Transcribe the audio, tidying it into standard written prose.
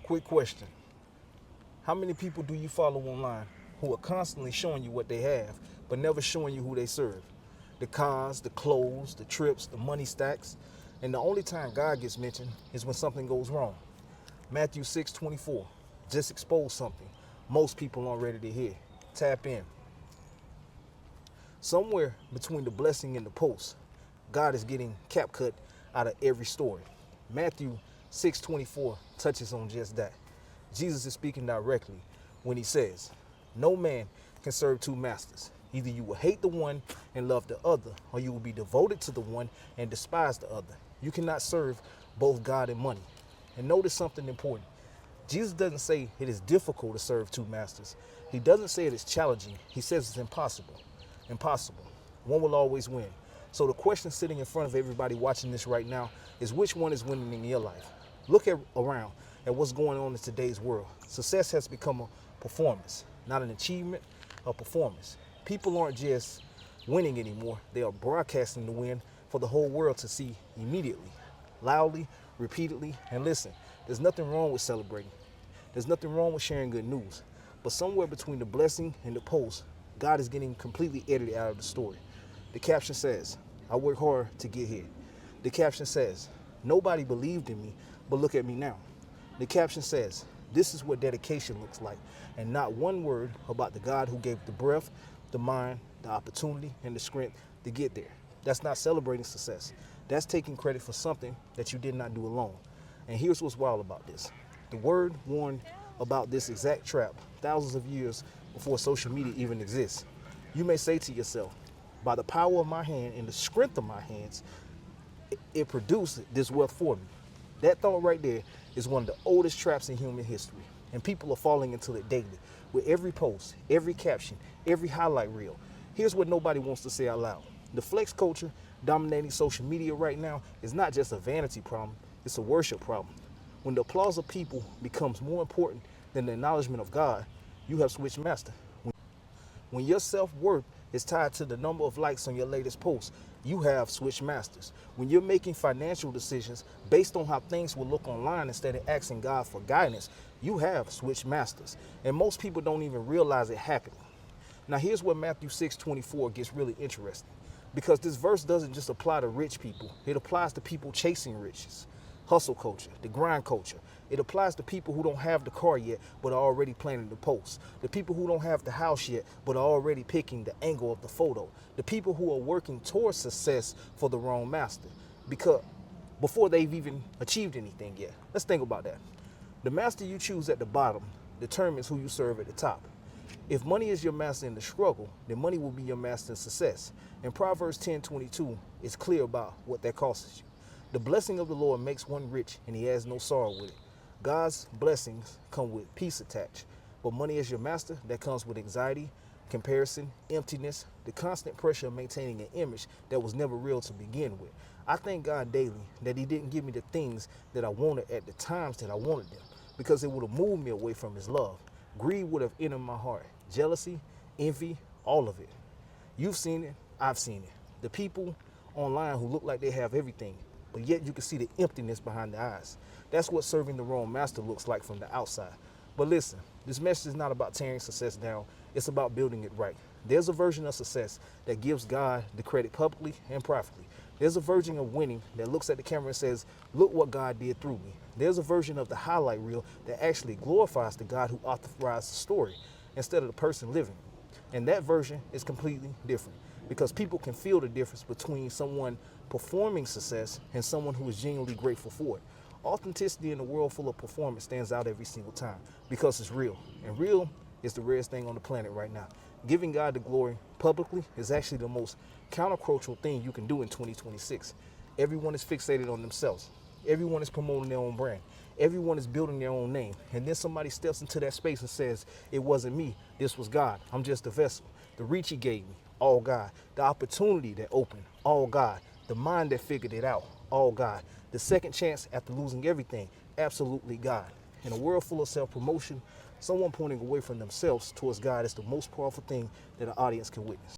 Quick question. How many people do you follow online who are constantly showing you what they have, but never showing you who they serve? The cars, the clothes, the trips, the money stacks. And the only time God gets mentioned is when something goes wrong. Matthew 6:24 just exposed something most people aren't ready to hear. Tap in. Somewhere between the blessing and the post, God is getting cap cut out of every story. Matthew 6:24 touches on just that. Jesus is speaking directly when he says, no man can serve two masters. Either you will hate the one and love the other, or you will be devoted to the one and despise the other. You cannot serve both God and money. And notice something important. Jesus doesn't say it is difficult to serve two masters. He doesn't say it is challenging. He says it's impossible. Impossible. One will always win. So the question sitting in front of everybody watching this right now is, which one is winning in your life? Look around at what's going on in today's world. Success has become a performance, not an achievement, a performance. People aren't just winning anymore. They are broadcasting the win for the whole world to see immediately, loudly, repeatedly. And listen, there's nothing wrong with celebrating. There's nothing wrong with sharing good news. But somewhere between the blessing and the post, God is getting completely edited out of the story. The caption says, I work hard to get here. The caption says, nobody believed in me, but look at me now. The caption says, this is what dedication looks like, and not one word about the God who gave the breath, the mind, the opportunity, and the strength to get there. That's not celebrating success. That's taking credit for something that you did not do alone. And here's what's wild about this. The word warned about this exact trap thousands of years before social media even exists. You may say to yourself, by the power of my hand and the strength of my hands, it produced this wealth for me. That thought right there is one of the oldest traps in human history. And people are falling into it daily with every post, every caption, every highlight reel. Here's what nobody wants to say out loud. The flex culture dominating social media right now is not just a vanity problem, it's a worship problem. When the applause of people becomes more important than the acknowledgement of God, you have switched master. When your self-worth is tied to the number of likes on your latest post, you have switched masters. When you're making financial decisions based on how things will look online instead of asking God for guidance, you have switched masters. And most people don't even realize it happening. Now here's where Matthew 6:24 gets really interesting, because this verse doesn't just apply to rich people. It applies to people chasing riches, hustle culture, the grind culture. It applies to people who don't have the car yet but are already planning the post. The people who don't have the house yet but are already picking the angle of the photo. The people who are working towards success for the wrong master because before they've even achieved anything yet. Let's think about that. The master you choose at the bottom determines who you serve at the top. If money is your master in the struggle, then money will be your master in success. And Proverbs 10:22 is clear about what that costs you. The blessing of the Lord makes one rich, and he has no sorrow with it. God's blessings come with peace attached. But money as your master, that comes with anxiety, comparison, emptiness, the constant pressure of maintaining an image that was never real to begin with. I thank God daily that he didn't give me the things that I wanted at the times that I wanted them, because it would have moved me away from his love. Greed would have entered my heart. Jealousy, envy, all of it. You've seen it, I've seen it. The people online who look like they have everything, but yet you can see the emptiness behind the eyes. That's what serving the wrong master looks like from the outside. But listen, this message is not about tearing success down. It's about building it right. There's a version of success that gives God the credit publicly and privately. There's a version of winning that looks at the camera and says, look what God did through me. There's a version of the highlight reel that actually glorifies the God who authorized the story instead of the person living. And that version is completely different, because people can feel the difference between someone performing success and someone who is genuinely grateful for it. Authenticity in a world full of performance stands out every single time because it's real. And real is the rarest thing on the planet right now. Giving God the glory publicly is actually the most countercultural thing you can do in 2026. Everyone is fixated on themselves. Everyone is promoting their own brand. Everyone is building their own name. And then somebody steps into that space and says, it wasn't me, this was God. I'm just a vessel. The reach he gave me, all God. The opportunity that opened, all God. The mind that figured it out, all God. The second chance after losing everything, absolutely God. In a world full of self-promotion, someone pointing away from themselves towards God is the most powerful thing that an audience can witness.